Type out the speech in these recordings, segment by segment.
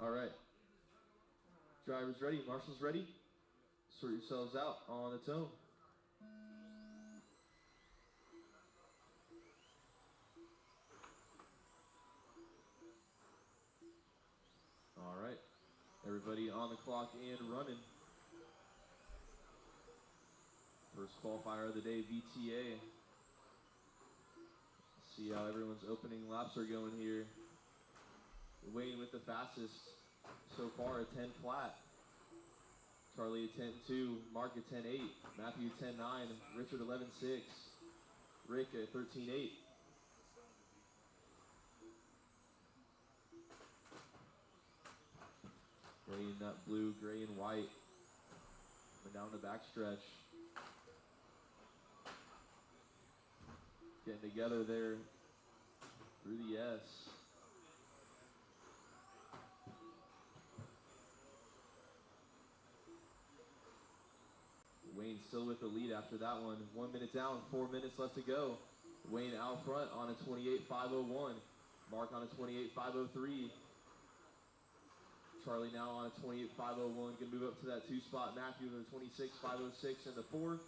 All right. Drivers ready, marshals ready. Sort yourselves out on its own. All right. Everybody on the clock and running. First qualifier of the day, VTA. See how everyone's opening laps are going here. Wayne with the fastest so far at 10 flat. Charlie at 10.2, Mark at 10.8, Matthew at 10.9, Richard 11.6, Rick at 13.8. Wayne that blue, gray, and white. Coming down the backstretch. Getting together there through the S. Wayne still with the lead after that one. 1 minute down, 4 minutes left to go. Wayne out front on a 28.501. Mark on a 28.503. Charlie now on a 28.501. Gonna move up to that 2 spot. Matthew with a 26.506 in the 4.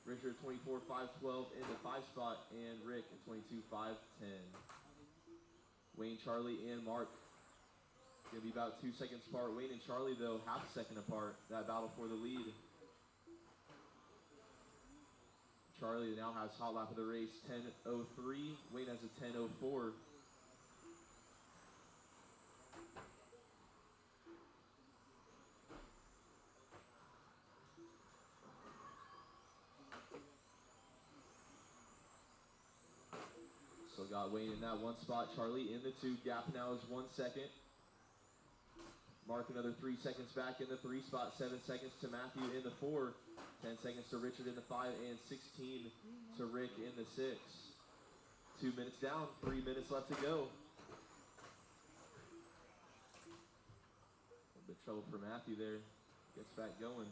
Richard 24.512 in the 5 spot. And Rick at 22.510. Wayne, Charlie, and Mark gonna be about 2 seconds apart. Wayne and Charlie though half a second apart. That battle for the lead. Charlie now has hot lap of the race, 10.03. Wayne has a 10.04. Still got Wayne in that 1 spot. Charlie in the 2. Gap now is 1 second. Mark another 3 seconds back in the 3 spot. 7 seconds to Matthew in the 4. 10 seconds to Richard in the 5, and 16 to Rick in the 6. 2 minutes down, 3 minutes left to go. A bit of trouble for Matthew there. Gets back going.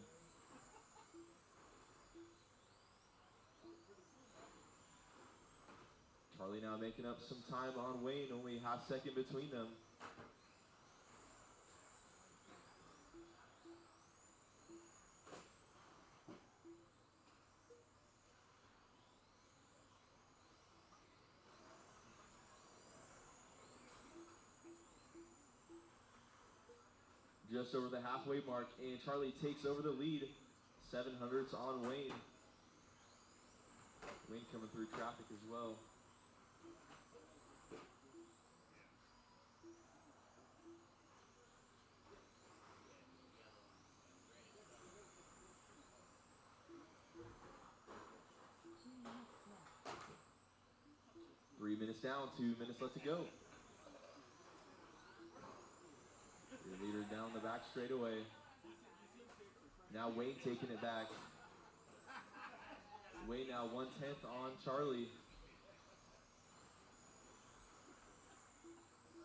Charlie now making up some time on Wayne, only half second between them. Just over the halfway mark, and Charlie takes over the lead. 700s on Wayne. Wayne coming through traffic as well. Three minutes down, 2 minutes left to go. Your leader down the back straightaway. Now Wayne taking it back. Wayne now 1/10 on Charlie.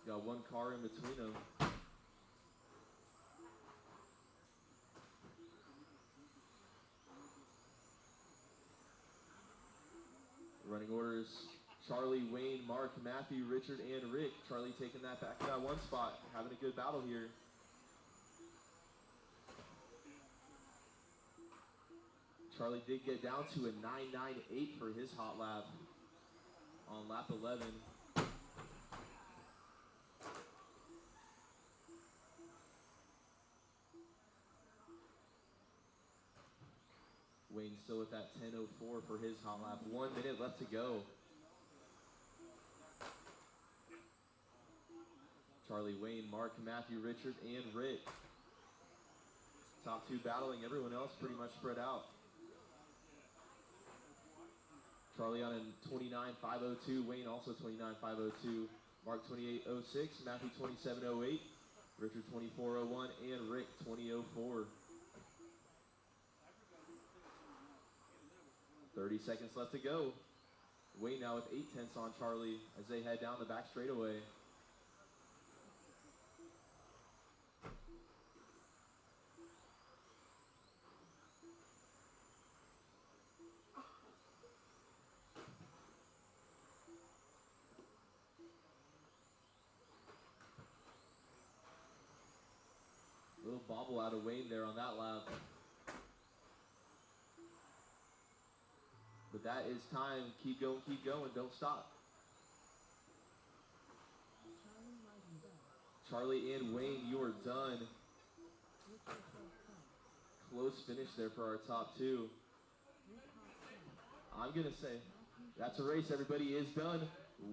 Got 1 car in between them. Running orders. Charlie, Wayne, Mark, Matthew, Richard, and Rick. Charlie taking that back to that 1 spot. Having a good battle here. Charlie did get down to a 9.98 for his hot lap on lap 11. Wayne still with that 10.04 for his hot lap. 1 minute left to go. Charlie, Wayne, Mark, Matthew, Richard, and Rick. Top 2 battling, everyone else pretty much spread out. Charlie on a 29.502, Wayne also 29.502, Mark 28.06, Matthew 27.08, Richard 24.01, and Rick 20.04. 30 seconds left to go. Wayne now with 8/10 on Charlie as they head down the back straightaway. fumble out of Wayne there on that lap. But that is time. Keep going, don't stop. Charlie and Wayne, you are done. Close finish there for our top two. I'm going to say that's a race. Everybody is done.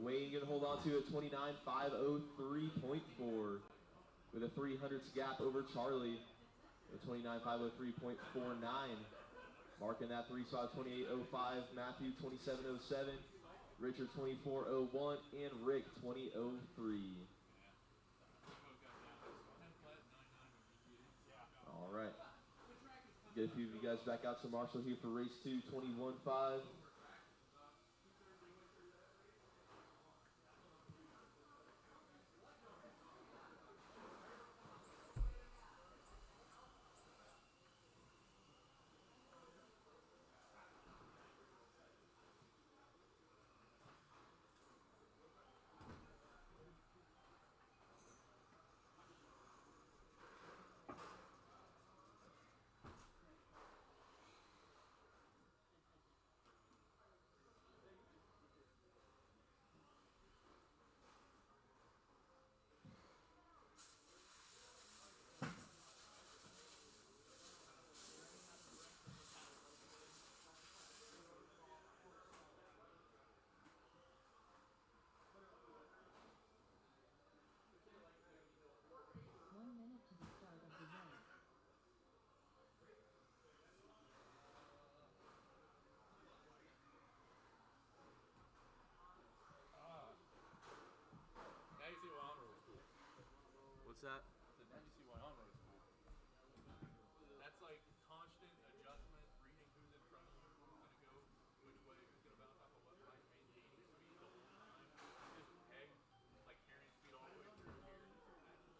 Wayne going to hold on to it, 29.503.4 with a 300ths gap over Charlie at 29.503.49. Marking that 3 spot, 28.05. Matthew, 27.07. Richard, 24.01. And Rick, 20.03. All right. Get a few of you guys back out to Marshall here for race 2, 21.5. What's that? Now you see why Onroad is cool. That's like constant adjustment, reading who's in front of you, who's going to go which way, who's going to bounce off of what, like maintaining speed the whole time. Just peg, like carrying speed all the way through here.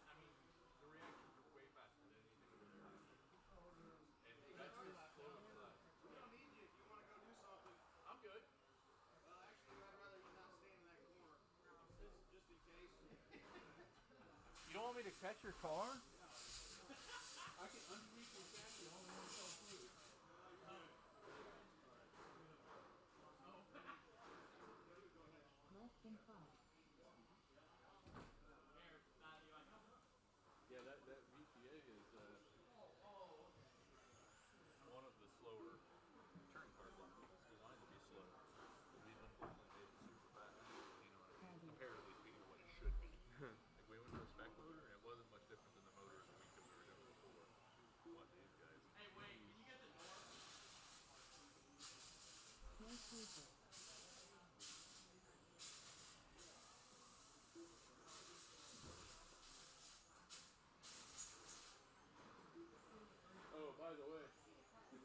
I mean, the reactions are way faster than anything we've ever had. And that's just slow and fast. We don't need you if you want to go do something. I'm good. Well, actually, I'd rather you not stand in that corner. Just in case. You don't want me to catch your car? I can underneath and catch it all the way through. Less than 5. Yeah, that VTA is one of the slower turn cars. It's designed to be slow. These unfortunately made it super fast. You know, comparatively speaking of what it should be. Like we went to a spec motor and it wasn't much different than the motor in the week that we were doing before. What these guys. Hey, wait, can you get the door? No people. Oh, by the way,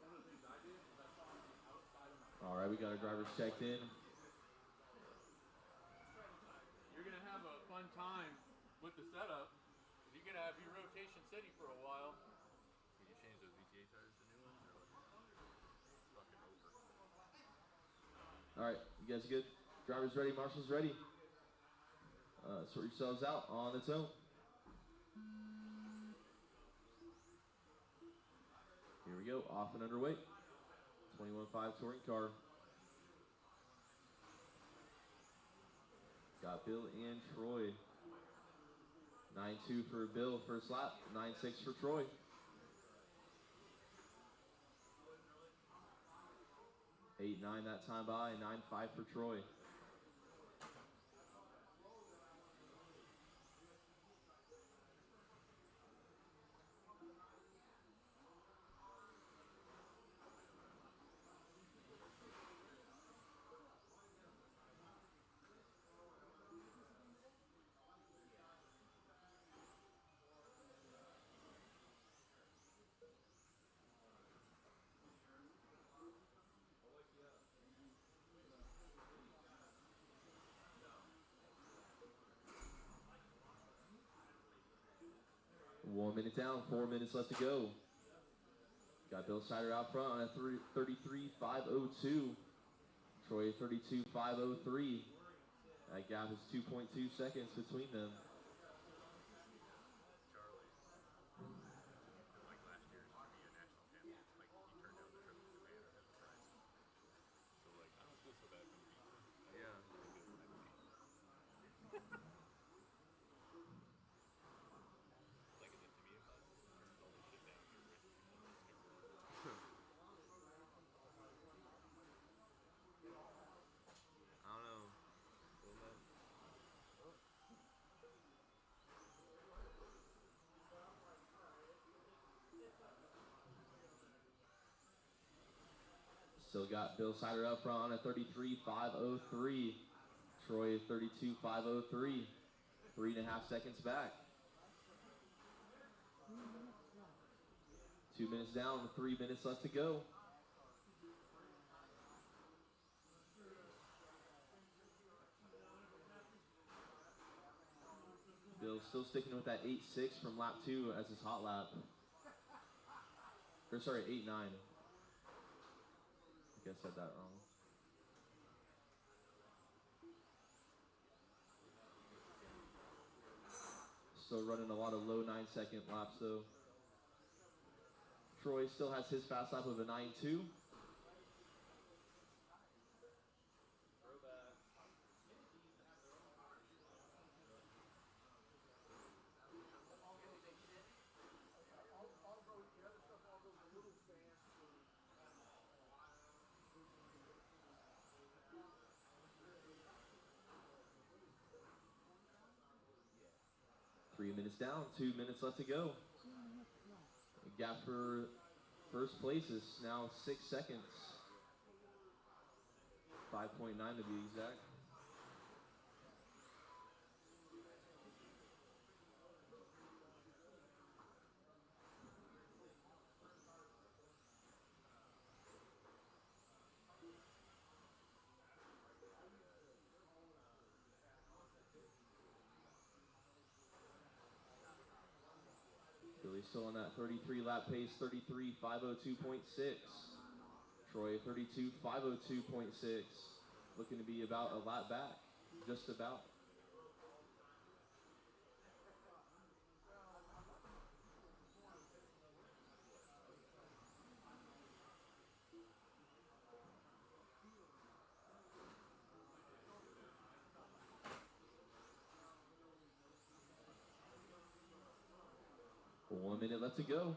one of the things I did was I saw him outside of my. All right, we got our drivers checked in. You're gonna have a fun time with the setup. You're gonna have your rotation steady for a while. Can you change those VTA tires to new ones? Or it's fucking over. All right, you guys good? Drivers ready, marshals ready. Sort yourselves out on its own. Here we go, off and underway. 21.5 touring car. Got Bill and Troy. 9.2 for Bill first lap, 9.6 for Troy. 8.9 that time by, 9.5 for Troy. One minute down, 4 minutes left to go. Got Bill Sider out front on a 33.502. Troy 32.503. That gap is 2.2 seconds between them. Charlie. Still got Bill Sider up front on a 33.503. Troy 32.503. 3.5 seconds back. 3 minutes left. 2 minutes down, 3 minutes left to go. Bill's still sticking with that 8.6 from lap 2 as his hot lap. Or sorry, 8.9. I think I said that wrong. Still running a lot of low 9-second laps though. Troy still has his fast lap of a 9.2. 3 minutes down, 2 minutes left to go. 2 minutes left. The gap for first place is now 6 seconds. 5.9 to be exact. Billy's still on that 33 lap pace, 33.502.6. Troy 32.502.6. Looking to be about a lap back, just about. One minute left to go.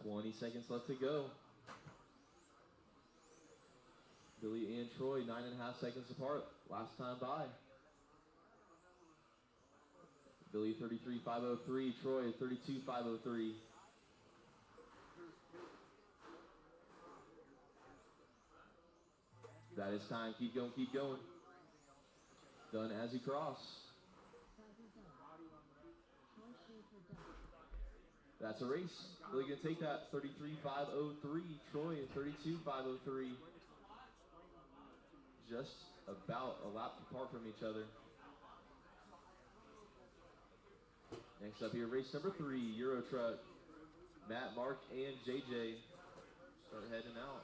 Twenty seconds left to go. Billy and Troy, 9.5 seconds apart. Last time by. Billy 33.503, Troy 32.503. That is time. Keep going, keep going. Done as you cross. Sider done. Troy Schaefer done. That's a race. Billy gonna take that. 33.503. Troy 32.503. Just about a lap apart from each other. Next up here, race number 3, Euro Truck. Matt, Mark, and JJ start heading out.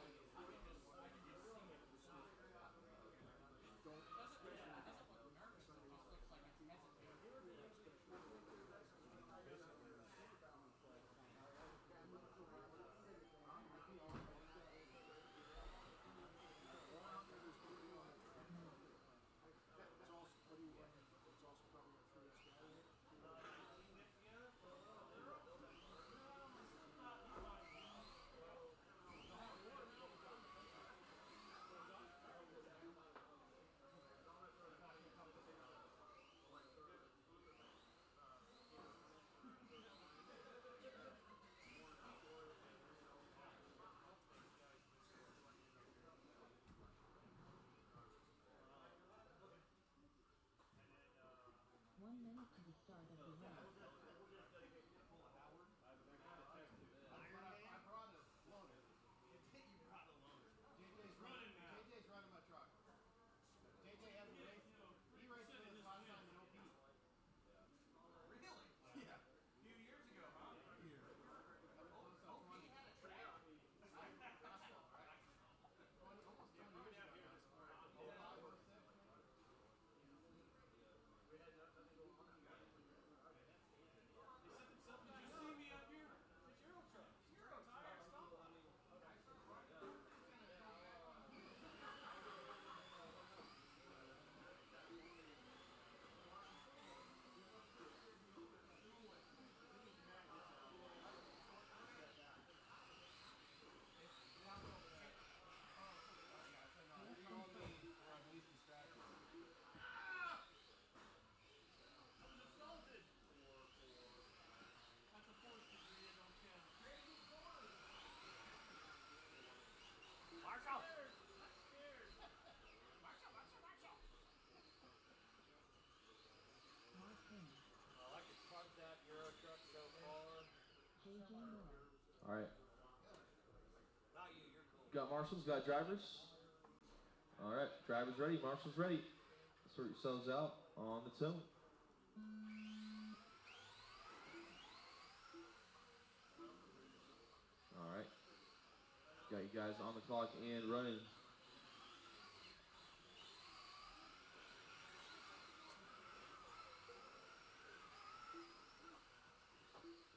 Team 1. All right. Got marshals, got drivers. All right, drivers ready, marshals ready. Sort yourselves out on the toe. All right. Got you guys on the clock and running.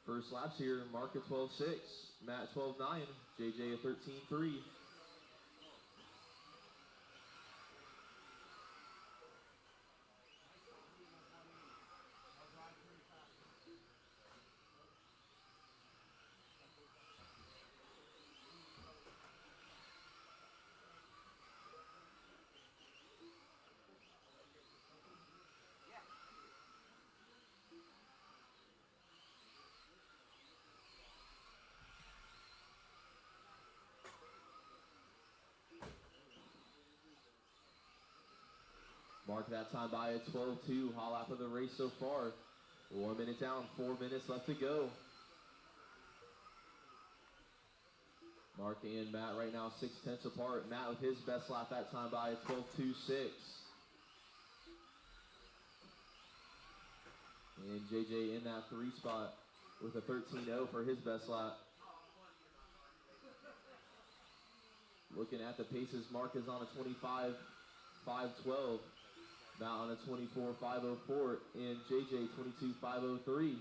First laps here, Mark at 12.6, Matt 12.9, JJ at 13.3. Mark that time by a 12.2, hot lap of the race so far. 1 minute down, 4 minutes left to go. Mark and Matt right now 6/10 apart. Matt with his best lap that time by a 12.26. And JJ in that 3 spot with a 13.0 for his best lap. Looking at the paces, Mark is on a 25.512. Matt on a 24.504 and JJ 22.503.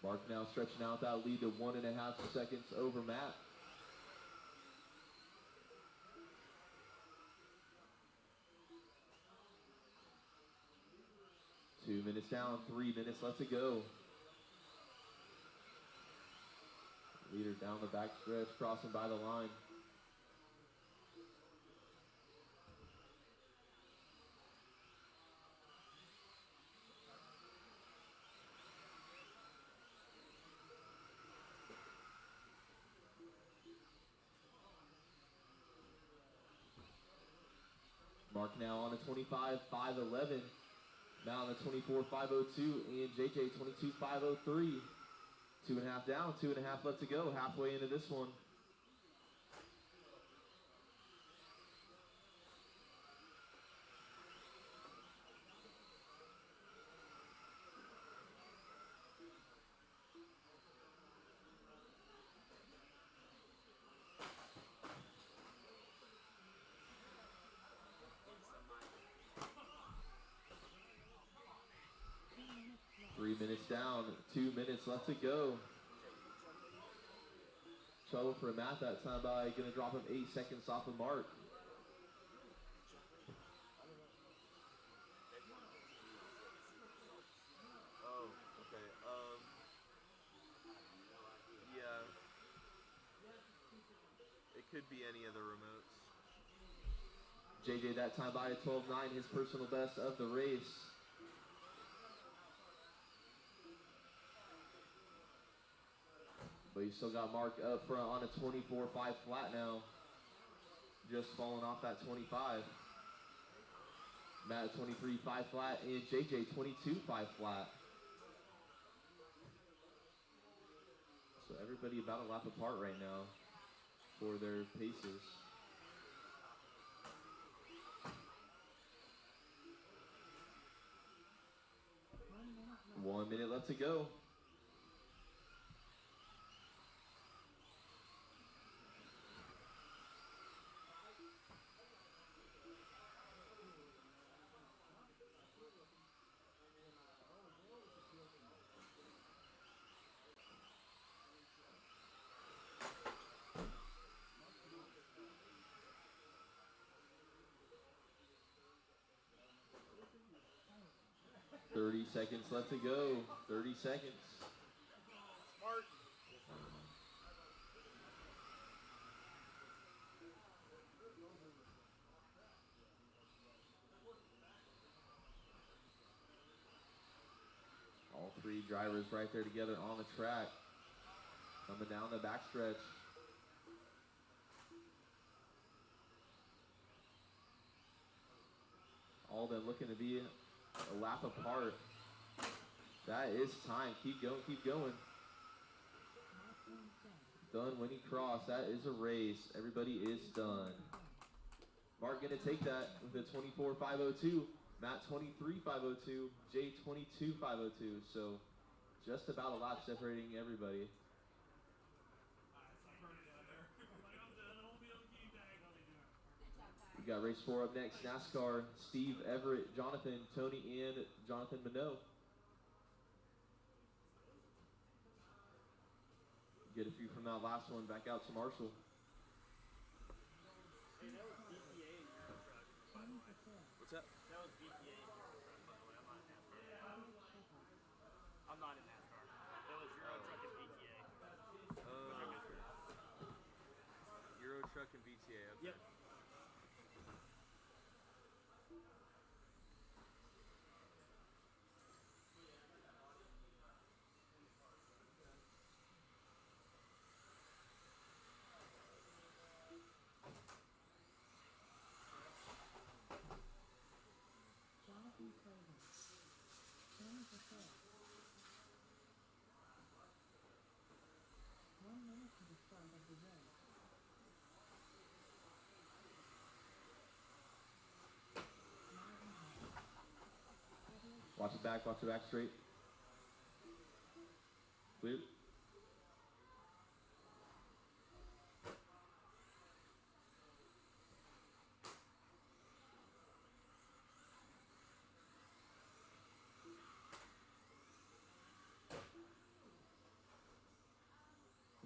Mark now stretching out that lead to 1.5 seconds over Matt. Two minutes down, 3 minutes left to go. Leader down the back stretch, crossing by the line. Mark now on a 25.511. Now on the 24.502 and JJ 22.503. 2.5 down, 2.5 left to go. Halfway into this one. Three minutes down, 2 minutes left to go. Trouble for Matt that time by gonna drop him 8 seconds off of Mark. Oh, okay. Yeah. It could be any of the remotes. JJ that time by a 12.9, his personal best of the race. But you still got Mark up front on a 24.5 flat now. Just falling off that 25. Matt 23.5 flat and JJ 22.5 flat. So everybody about a lap apart right now for their paces. 1 minute left to go. Seconds left to go. 30 seconds. Smart. All 3 Three drivers right there together on the track. Coming down the backstretch. All of them looking to be a lap apart. That is time. Keep going, keep going. Done when he crossed. That is a race. Everybody is done. Mark gonna take that with a 24.502. Matt 23.502. Jay 22.502. So just about a lap separating everybody. We got race 4 up next. NASCAR. Steve, Everett, Jonathan, Tony, and Jonathan Minot. Get a few from that last one back out to Marshall. Hey, that was BPA in your truck, by the way. What's that? That was BPA in your truck, by the way. I'm not in NASCAR. That was Euro truck and BTA. Euro truck and BTA. Okay. Yep. Jonathan Craven. 10%. 1 minute to the start of the race. Watch it back straight. Clear.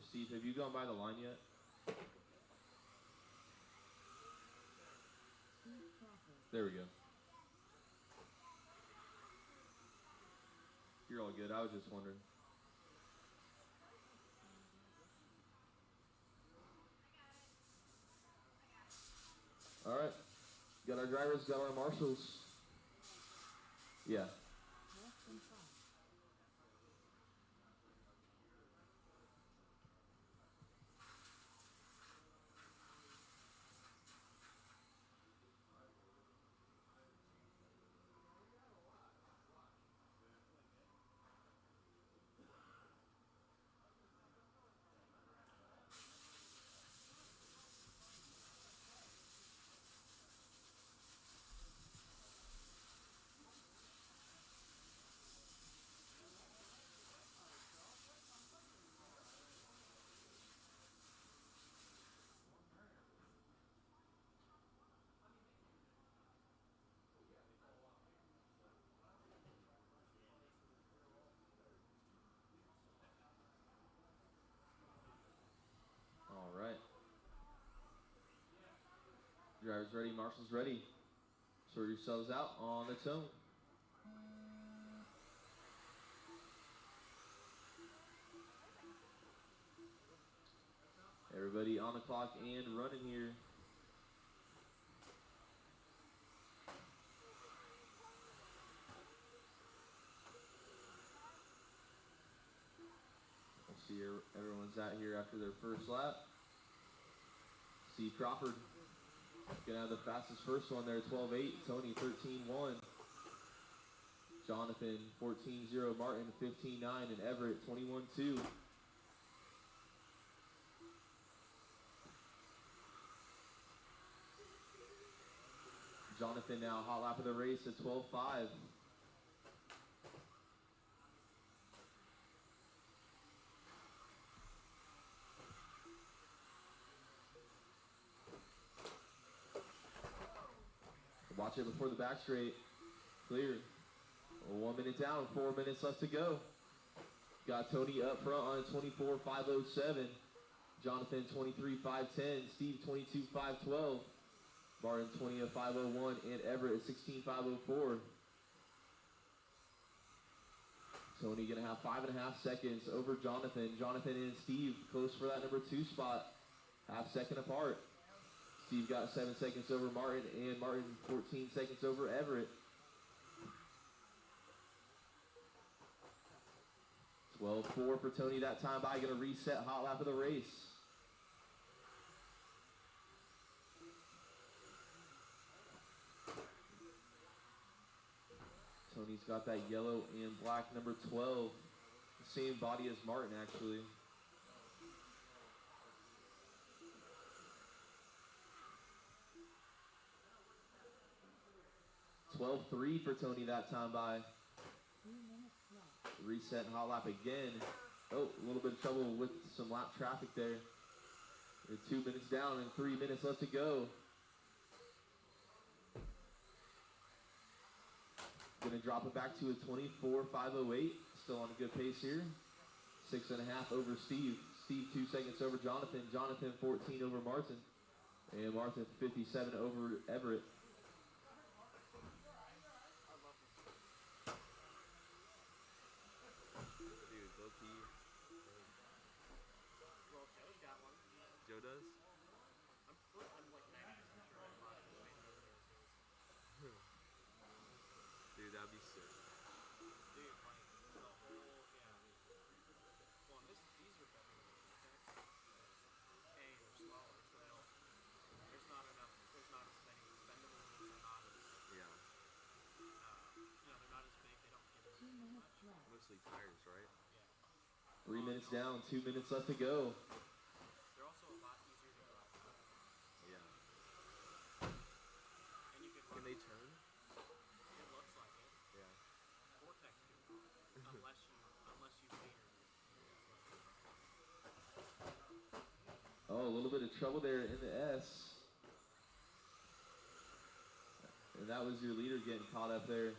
Steve, have you gone by the line yet? There we go. You're all good. I was just wondering. All right. Got our drivers, got our marshals. Yeah. Less than 5. All right. Drivers ready, marshals ready. Sort yourselves out on the tone. Everybody on the clock and running here. We'll see everyone's out here after their first lap. Steve Crawford gonna have the fastest first one there, 12.8. Tony 13.1. Jonathan 14.0. Martin 15.9. And Everett 21.2. Jonathan now hot lap of the race at 12.5. Watch it before the back straight. Clear. 1 minute down, 4 minutes left to go. Got Tony up front on 24.507. Jonathan 23.510. Steve 22.512. Martin 20.501. And Everett at 16.504. Tony gonna have 5.5 seconds over Jonathan. Jonathan and Steve close for that number 2 spot. Half second apart. Steve got 7 seconds over Martin, and Martin 14 seconds over Everett. 12-4 for Tony that time by. Gonna reset hot lap of the race. Tony's got that yellow and black number 12. The same body as Martin, actually. (12-3) for Tony that time by. 2 minutes left. Reset and hot lap again. Oh, a little bit of trouble with some lap traffic there. We're 2 minutes down and 3 minutes left to go. Gonna drop it back to a 24.508. Still on a good pace here. 6.5 over Steve. Steve 2 seconds over Jonathan. Jonathan 14 over Martin. And Martin 57 over Everett. Dude, low key. Well, Joe's got one. Joe does? I'm like 90% sure I'm not as made over there as his. Dude, that'd be sick. Dude, like, the whole, yeah. Well, these are better than Texas. A, they're smaller, so they don't, there's not as many expendables, they're not as, Yeah. they're not as big, they don't give 2 as minutes much. left. Mostly tires, right? 3 minutes down, 2 minutes left to go. They're also a lot easier to drive. Yeah. And you can Can run, they turn? it looks like it. Yeah. Vortex can, unless you later. Oh, a little bit of trouble there in the S. And that was your leader getting caught up there.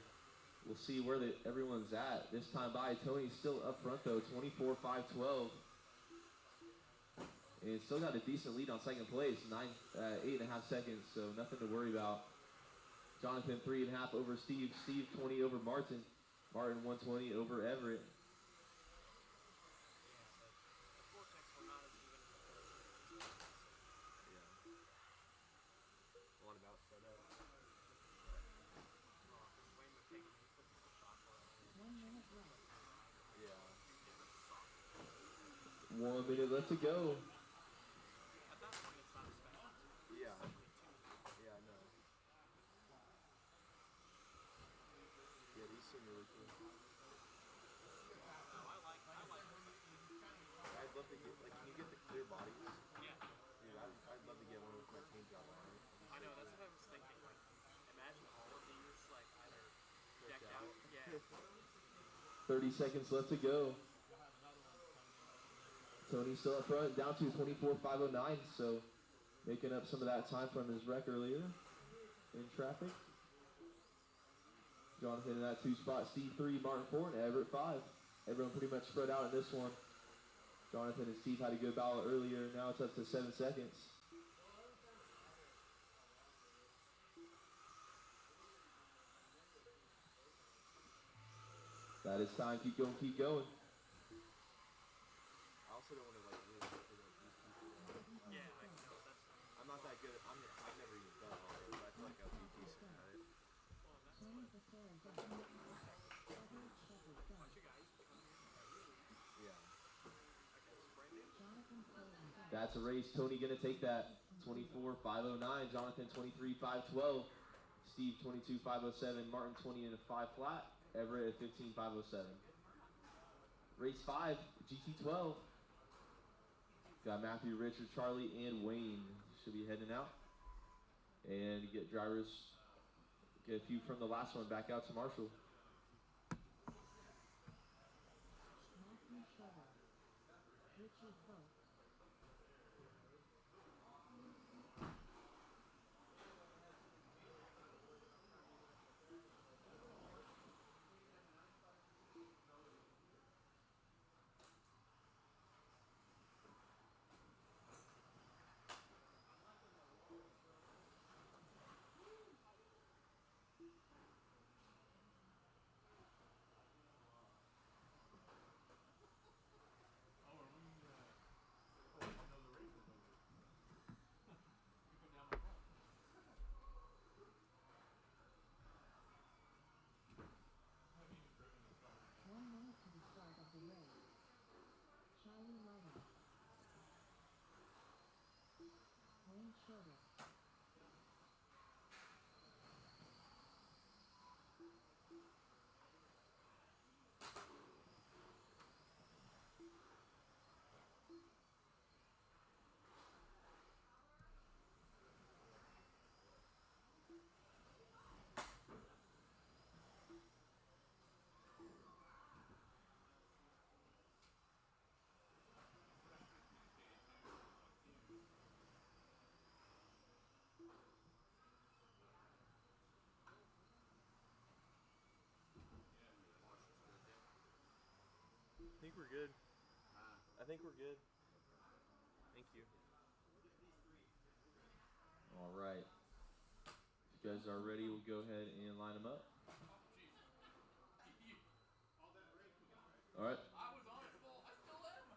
We'll see where everyone's at. This time by, Tony's still up front though, 24.512. And still got a decent lead on second place, 8.5 seconds, so nothing to worry about. Jonathan 3.5 over Steve. Steve 20 over Martin. Martin 120 over Everett. The Vortex were not as even as the first. Yeah. What about Soto? Well, because Wayne would take him, put the shot for it. 1 minute left. Yeah. 1 minute left to go. At that point, it's not a special. Yeah. It's simply two. Yeah, I know. Yeah, these seem really cool. No, I like I'd love to get, like, can you get the clear bodies? Yeah, Dude, I'd love to get one with my paint job on it. I know. That's what I was thinking. Like, imagine all of these, like, either decked out. out. Yeah. 30 seconds left to go. Tony still up front, down to 24.509, so making up some of that time from his wreck earlier in traffic. Jonathan in that 2 spot, Steve 3, Martin 4, and Everett 5. Everyone pretty much spread out in this one. Jonathan and Steve had a good battle earlier, now it's up to 7 seconds. That is time, keep going, keep going. I also don't want to, like, really work with these people. Yeah, I know. That's I'm not that good. I've never even done Onroad, but I feel like I'd be decent at it. well, that's Tony what Vassell done. Everett Shepherd done. you guys come here. Yeah. I can spray it. Jonathan Clayton done. That's a race, Tony gonna take that. 24.509, Jonathan 23.512, Steve 22.507, Martin 20 and a 5 flat, Everett at 15.507. Race 5, GT12. Got Matthew, Richard, Charlie, and Wayne should be heading out. And get drivers, get a few from the last one back out to Marshall. Matthew Shepherd. Richard Vogt. Minnesota. I think we're good. I think we're good. Thank you. All right. If you guys are ready, we'll go ahead and line them up. All right. I was on it full. I still am.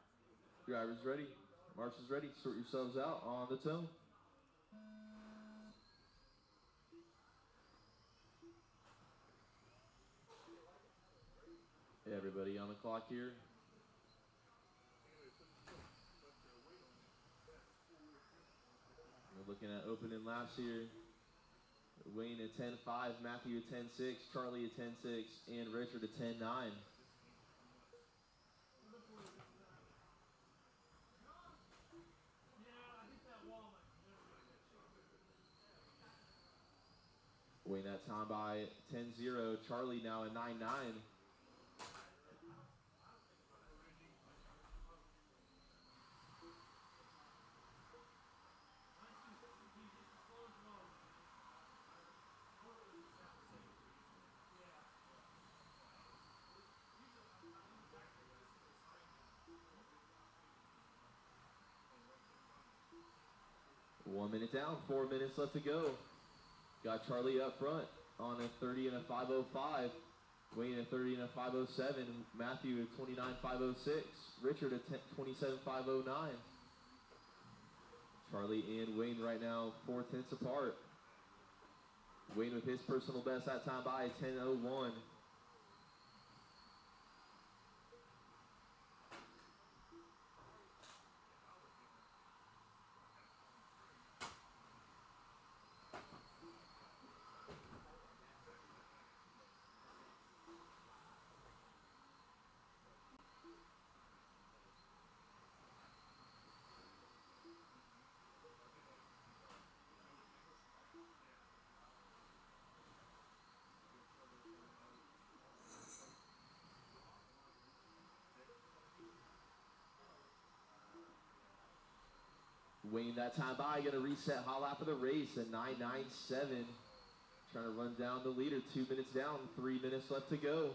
Drivers ready. Marshals ready. Sort yourselves out on the tone. Everybody on the clock here. We're looking at opening laps here. Wayne at 10.5, Matthew at 10.6, Charlie at 10.6, and Richard at 10.9. Wayne that time by 10.0, Charlie now at 9.9. One minute down, 4 minutes left to go. Got Charlie up front on a 30 and a 5.05. Wayne at 30 and a 5.07. Matthew at 29.506. Richard at 27.509. Charlie and Wayne right now 4/10 apart. Wayne with his personal best that time by 10.01. Wayne that time by, gonna reset hot lap of the race at 9.97. Trying to run down the leader, 2 minutes down, 3 minutes left to go.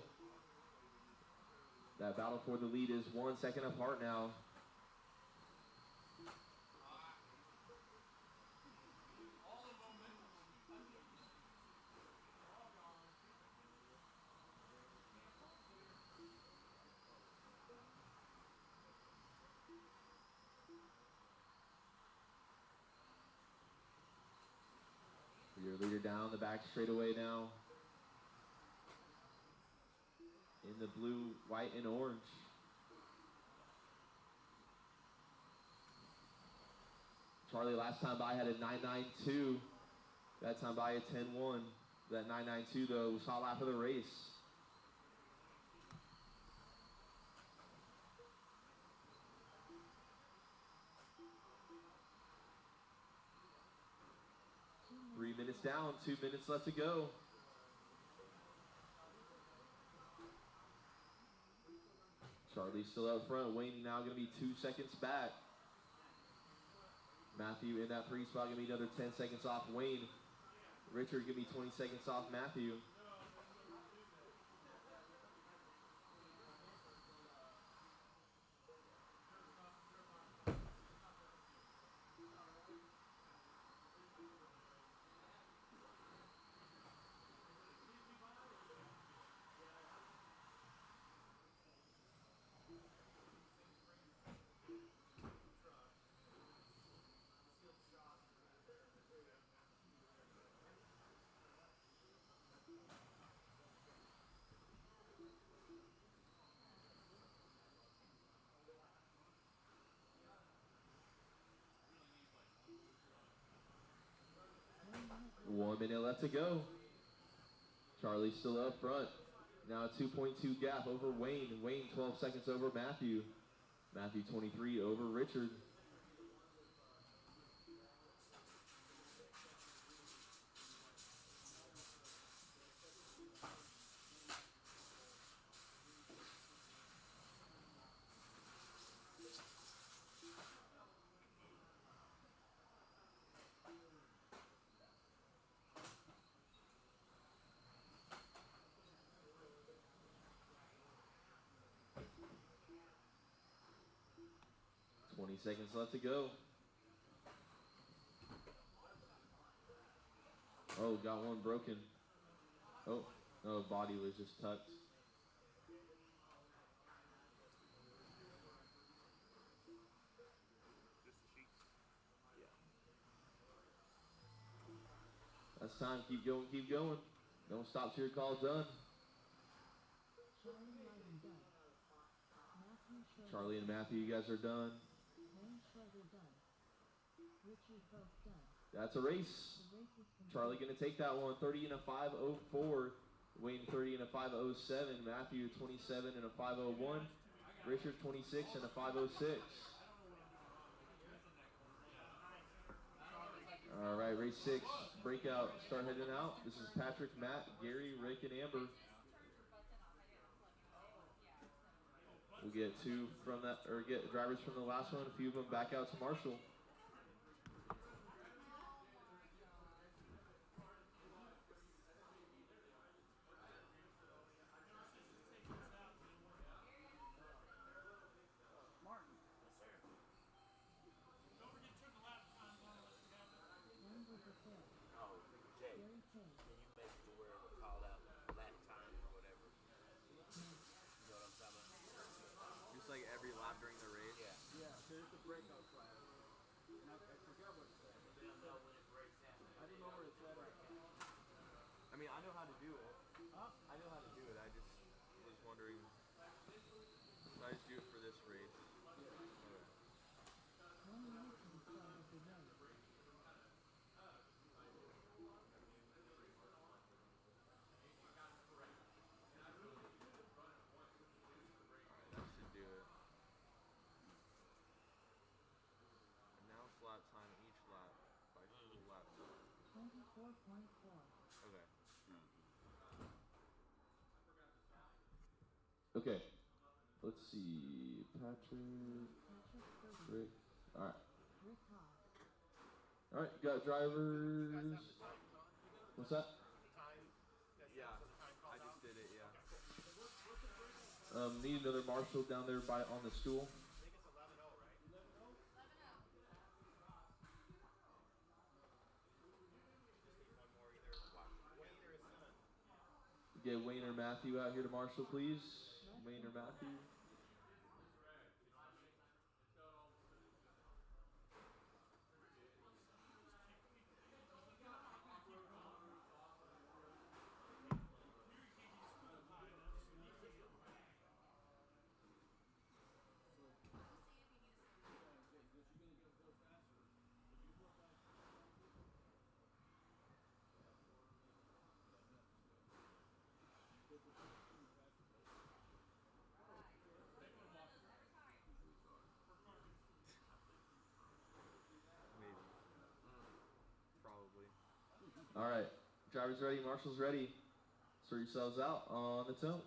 That battle for the lead is 1 second apart now. Your leader down the back straightaway now. In the blue, white, and orange. Charlie last time by had a 9.92. That time by a 10.1. That 9.92 though was hot lap of the race. Three minutes down, 2 minutes left to go. Charlie still out front. Wayne now going to be 2 seconds back. Matthew in that 3 spot going to be another 10 seconds off Wayne. Richard going to be 20 seconds off Matthew. left to go. Charlie still up front. Now a 2.2 gap over Wayne. Wayne 12 seconds over Matthew. Matthew 23 over Richard. Seconds left to go. Oh, got one broken. Oh, no, body was just tucked. That's time. Keep going, keep going. Don't stop till your call's done. Charlie and Matthew, you guys are done. That's a race. Charlie gonna take that one. 30 and a 5:04. Wayne 30 and a 5:07. Matthew 27 and a 5:01. Richard 26 and a 5:06. All right, race 6, breakout. Start heading out. This is Patrick, Matt, Gary, Rick, and Amber. We'll get two from that, or get drivers from the last one. A few of them back out to Marshall. Like every lap during the race. Yeah. Yeah, there's the breakout class. And I forgot what it said. I don't know where it said at. I mean, I know how to do it. Huh? I know how to do it. I just was wondering. Should I just do it for this race? Yeah. Okay. Lap time each lap by full lap time. 24.4. Okay. Okay. Let's see. Patrick, Rick. All right. All right. Got drivers. What's that? Yeah. I just did it. Yeah. Need another marshal down there on the stool. Get Wayne or Matthew out here to Marshall, please. Wayne or Matthew. All right, drivers ready, marshals ready. Sort yourselves out on the tilt.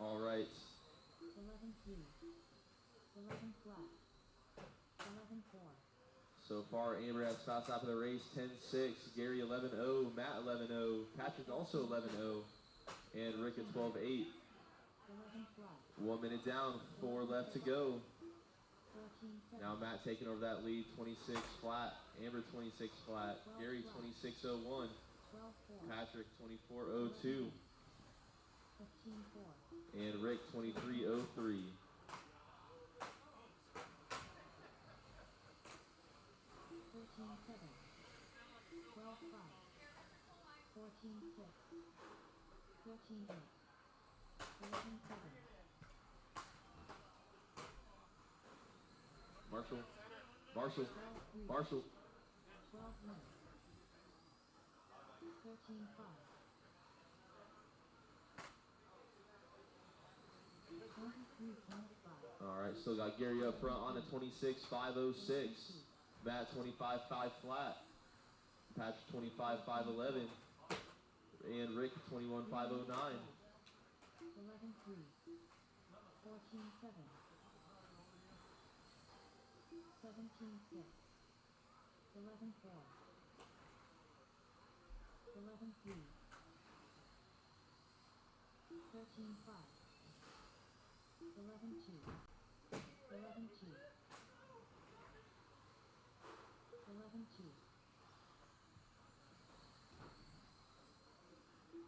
All right. 11-3. 11 flat. 11-4. So far, Amber has fast lap of the race, 10-6. Gary 11-0, Matt 11-0, Patrick also 11-0, and Rick at 12-8. 11 flat. 1 minute down, 4 left to go. 14 Now Matt taking over that lead, 26 flat. Amber 26 flat. Gary 26-01. 12 4. Patrick 24-02. 15 4. And Rick 23-03. 13 7. 12 5. 14 6. 13 8. 11 7. Marshall. 12 3. 12 12 9. 13 5. 23.5. All right, still got Gary up front on the 26-506. Matt 25-5 flat. Patrick 25-511. And Rick 21-509. 11 3. 14 7. 17 6. 11 4. 11 3. 13 5. 11 2. 11 2. 11 2.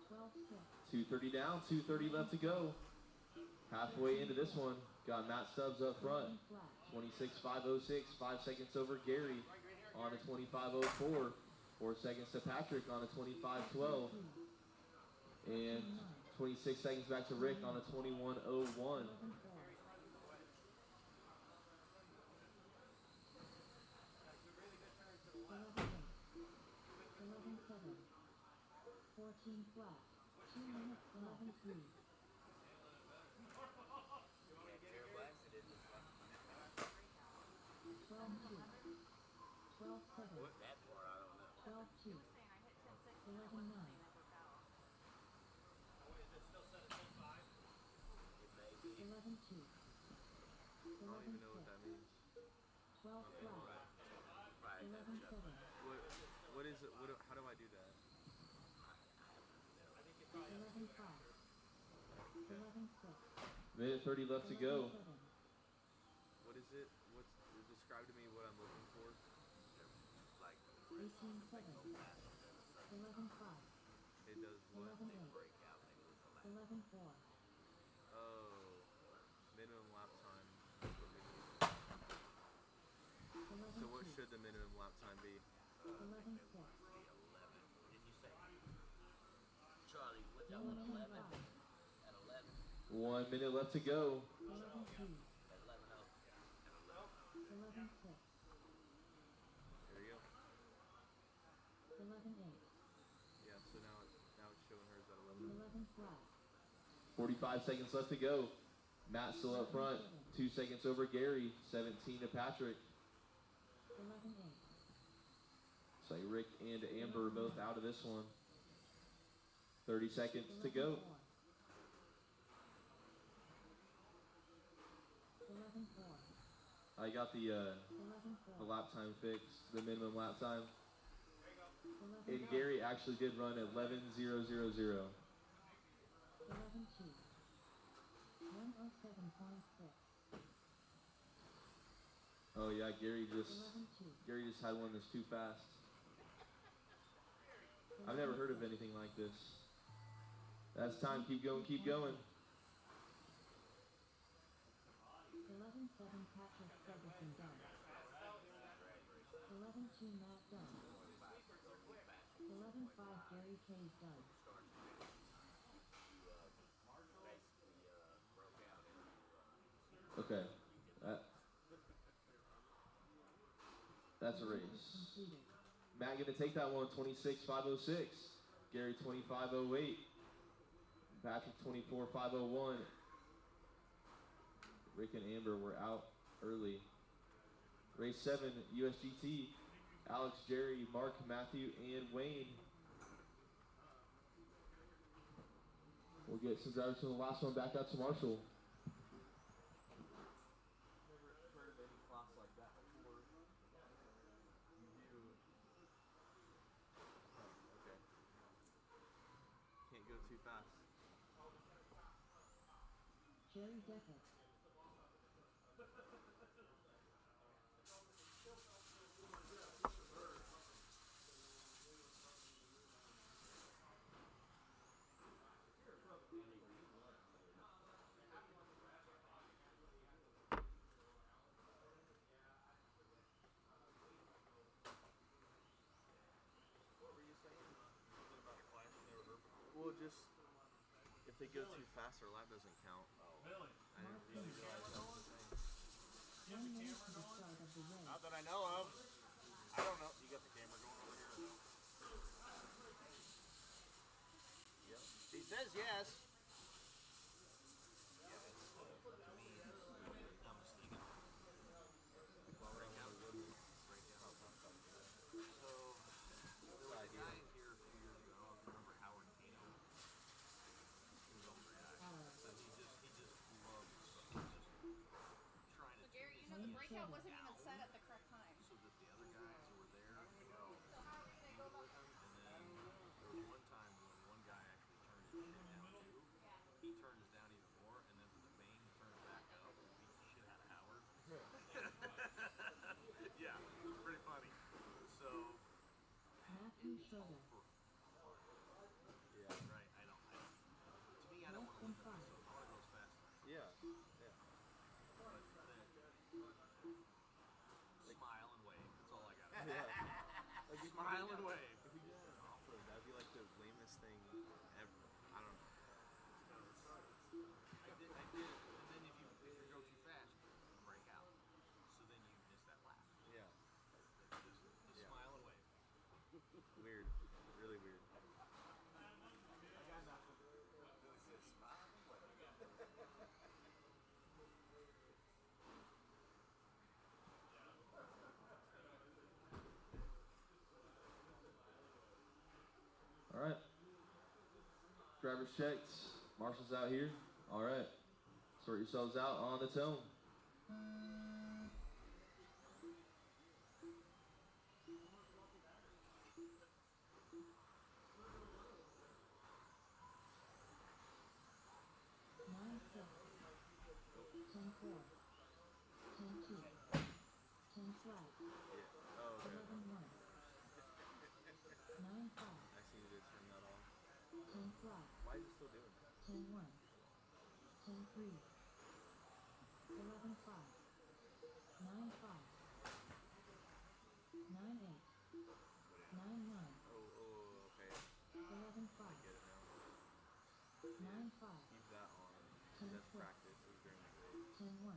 12 6. 2:30 down, 2:30 left to go. Halfway into this one, got Matt Stubbs up front. 11 flat. 26-506, 5 seconds over Gary on a 25-04. 4 seconds to Patrick on a 25-12. And 26 seconds back to Rick on a 21-01. 11 4. 11 8. 11 7. 14 flat. 2 minutes. 11 3. 12 2. 12 7. 12 2. 11 9. 11 2. I don't even know what that means. 12 flat. 11 7. What is it? How do I do that? 11 5. 11 6. Minute 30 left to go. 11 7. What is it? Describe to me what I'm looking for. 18 7. 11 5. It does what? 11 8. 11 4. Oh, minimum lap time. That's what we need. 11 So what 2. should the minimum lap time be? 11 6. 14 5. 1 minute left to go. 11 2. 11 6. There you go. 11 8. Yeah. So now it's showing hers at 11. 11 flat. 45 seconds left to go. Matt still up front. 2 seconds over Gary. 17 to Patrick. 11 8. So Rick and Amber are both out of this one. 30 seconds to 11 go. 4. 11 4. I got the 11 4. lap time fixed, the minimum lap time. 11 And Gary actually did run at 11:000. 11 2. 107.6. Oh yeah, Gary 11 2. just had one that's too fast. I've never heard of anything like this. That's time. Keep going. Keep going. 11 7. Patrick Ferguson done. 11 2. Matt done. 11 5. Gary Kay's done. Okay. That's a race. Completed. Matt gonna take that one. 26-506. Gary 25-08. Patrick 24-501. Rick and Amber were out early. Race 7, USGT. Alex, Jerry, Mark, Matthew, and Wayne. We'll get some drivers from the last one back out to Marshall. Never heard of any class like that before. Jerry Deckett. What were you saying? Something about a class you never heard before? Well, just if they go too fast, their lap doesn't count. Billy, I didn't really realize that was the thing. 1 minute to the start of the race. Not that I know of. I don't know. You got the camera going over here or no? Yep. He says yes. Breakout wasn't even set at the correct time. So that the other guys that were there could go with him. And then there was one time when one guy actually turned his shit down too. He turned his down even more, and then the main turned back up and beat the shit out of Howard. Yeah, it was pretty funny. So Matthew Schroeder. yeah, right. I don't. To me, I don't Less want to than win the 5. race. I want to go as fast as I can. Yeah. But then smile and wave. That's all I got. Yeah. Like smile and wave. If we did an off-road, that'd be like the lamest thing ever. I don't know. I did it. And then if you go too fast, break out. So then you miss that lap. Yeah. Just smile and wave. Weird. Really weird. All right. Drivers checked. Marshall's out here. All right. Sort yourselves out on the tone. 9-6. 10-4. 10-2. 10 flat. Yeah. Oh, okay. 11-1. 9-5. I see you did turn that off. 10 flat. Why is it still doing that? 10-1. 10-3. 11-5. 9-5. 9-8. 9-9. Oh, okay. 11-5. I get it now. 9-5. Keep that on. 10 That's foot. practice during the race. 10-1.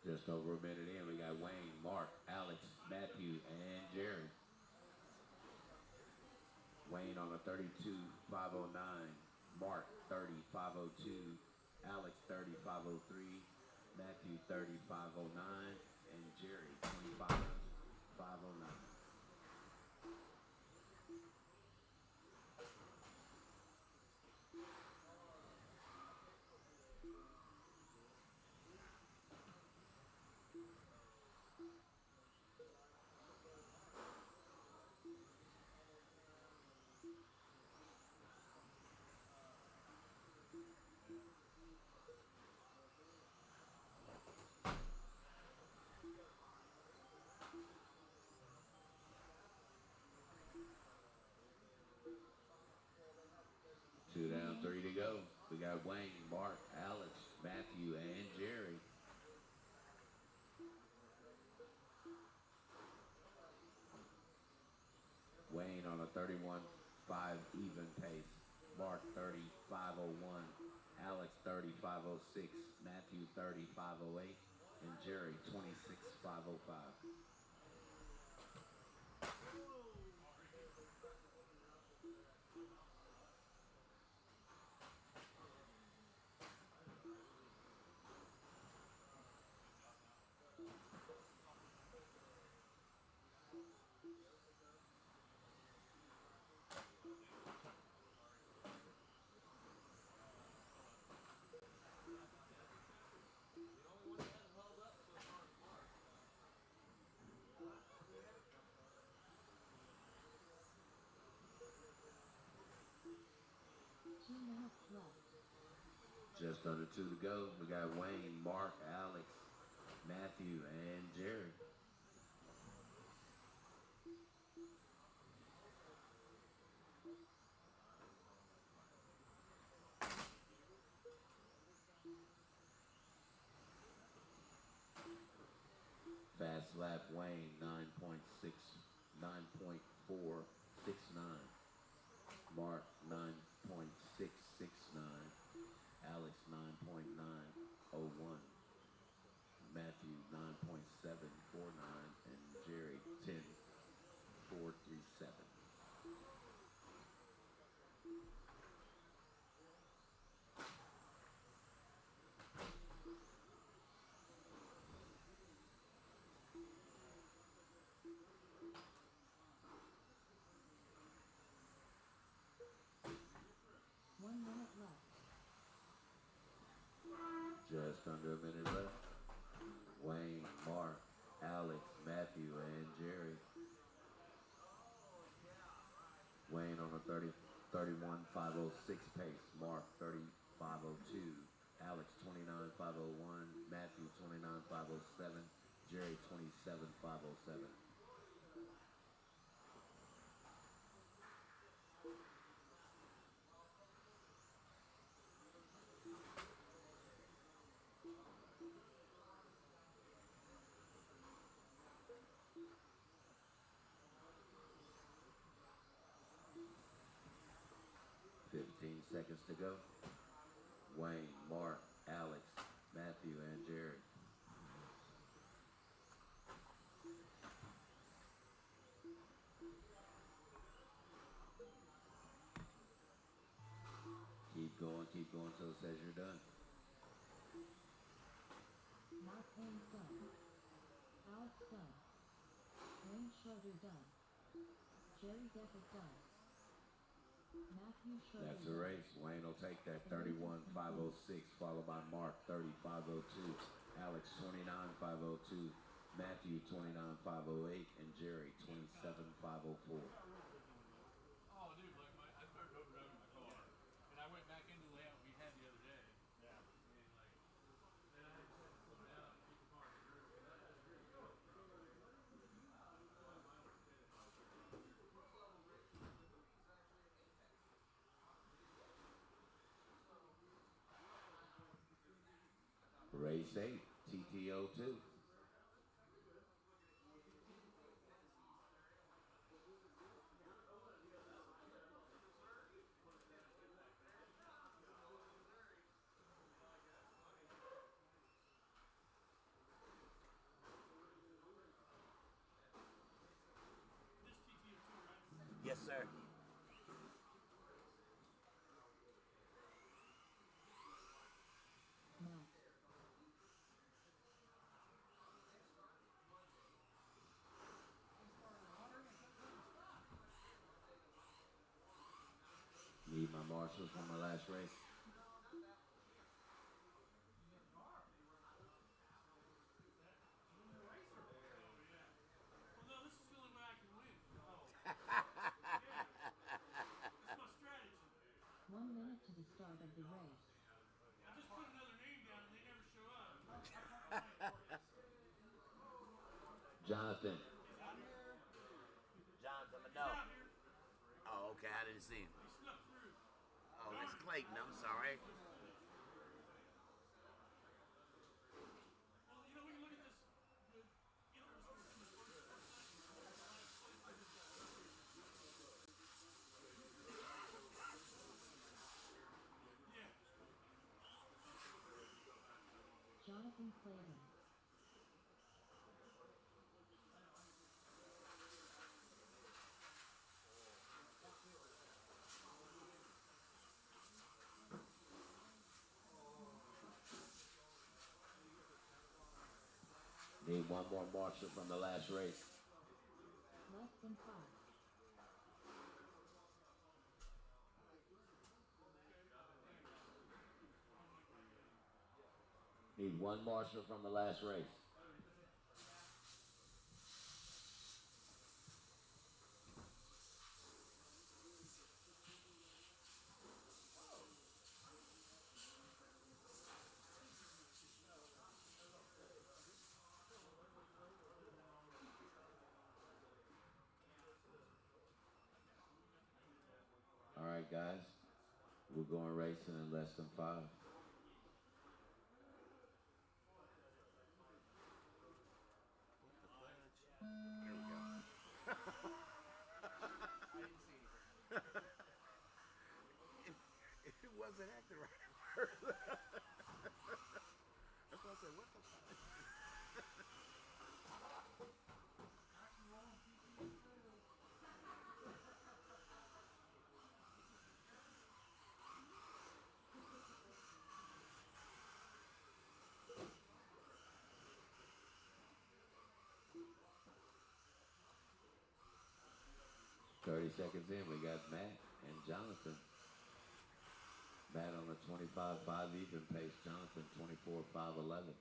Just over a minute in, we got Wayne, Mark, Alex, Matthew, and Jerry. Wayne on a 32.509, Mark 30.502, Alex 30.503, Matthew 30.509, and Jerry 25.509. Two down, three to go. We got Wayne, Mark, Alex, Matthew, and Jerry. Wayne on a 31.5 even pace. Mark 30.501, Alex 30.506, Matthew 30.508, and Jerry 26.505. 2 minutes left. Just under 2 to go. We got Wayne, Mark, Alex, Matthew, and Jerry. Fast lap Wayne 9.469. Mark 9.669. Alex 9.901. Matthew 9.749 and Jerry 10.437. Just under a minute left. Wayne, Mark, Alex, Matthew, and Jerry. Wayne on a 31.506 pace. Mark 30.502. Alex 29.501. Matthew 29.507. Jerry 27.507. Seconds to go. Wayne, Mark, Alex, Matthew, and Jerry. Keep going till it says you're done. Mark Haynes done. Alex done. Wayne Schroeder done. Jerry Decker done. Matthew Schroeder. That's a race. Wayne will take that 31.506, followed by Mark 30.502, Alex 29.502, Matthew 29.508, and Jerry 27.504. Oh, dude, like I started overdriving my car, and I went back into the layout we had the other day. Yeah. And like, then I had to slow down and keep the car in reverse. 8, TTO2. This TTO2, right? Yes, sir. Matt. Need my marshals from my last race. Well, no, this is the only way I can win. Oh. Yeah. That's my strategy. 1 minute to the start of the race. I just put another name down and they never show up. Jonathan. He's out here. Jonathan, He's no. out here. Oh, okay. I didn't see him. He snuck through. Oh, it's Clayton. I'm sorry. Well, you know, we can look at this. Yeah. Jonathan Clayton. Need one more marshal from the last race. Less than 5. Need one marshal from the last race. guys. We're going racing in less than 5. There we go. I didn't see anything. It wasn't acting right at first. That's why I said, what the fuck? 30 seconds in, we got Matt and Jonathan. Matt on a 25-5 even pace. Jonathan 24-5-11.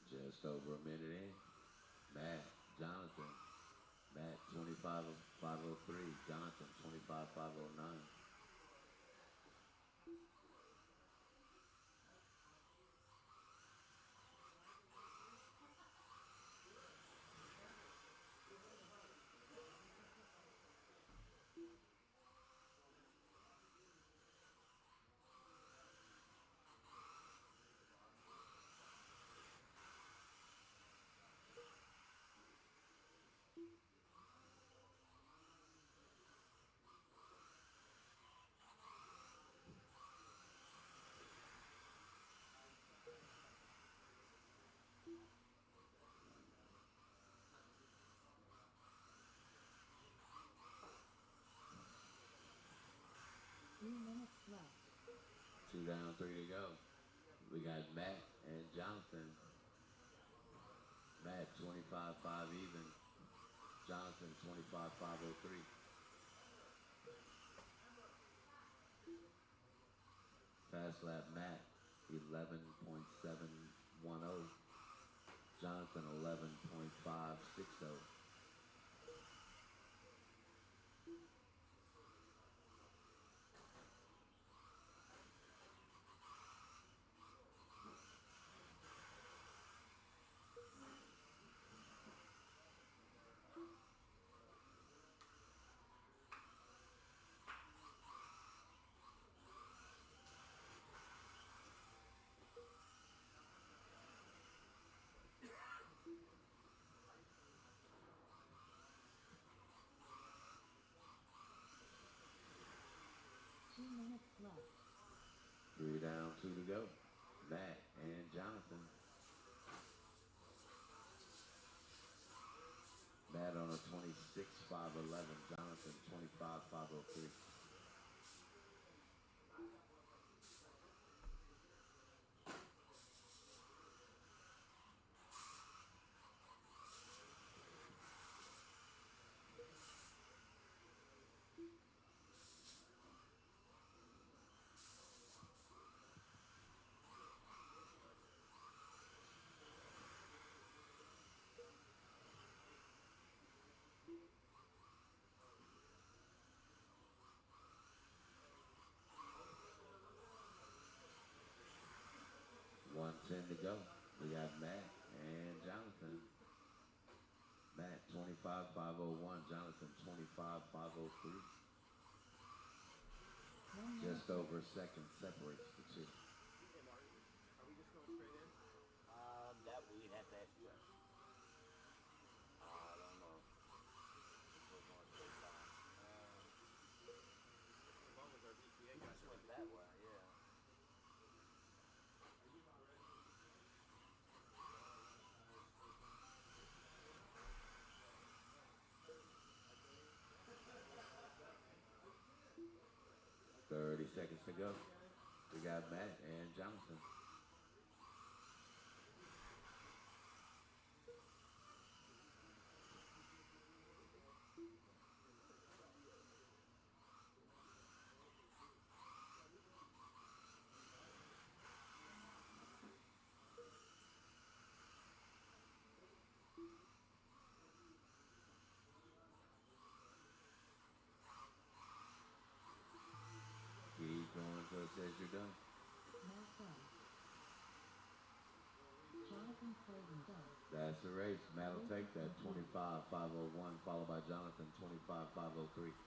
Just over a minute in. Matt, Jonathan. Matt 25-503. Jonathan 25-509. Left. 2 down, 3 to go. We got Matt and Jonathan. Matt 25-5 even. Jonathan 25-503. Fast lap Matt 11.710. Jonathan 11.560. Left. 3 down, 2 to go. Matt and Jonathan. Matt on a 26-5-11. Jonathan 25-503. One 10 to go. We got Matt and Jonathan. Matt 25-501. Jonathan 25-503. Just over a second separates the two. Hey, Martin, are we just going straight in? That we'd have to ask you. I don't know. We're going straight down. As long as our DTA We guys just are went that way, yeah. 30 seconds to go. We got Matt and Jonathan. Jonathan Clayton done. That's the race. Matt will take that 25-501, followed by Jonathan 25-503.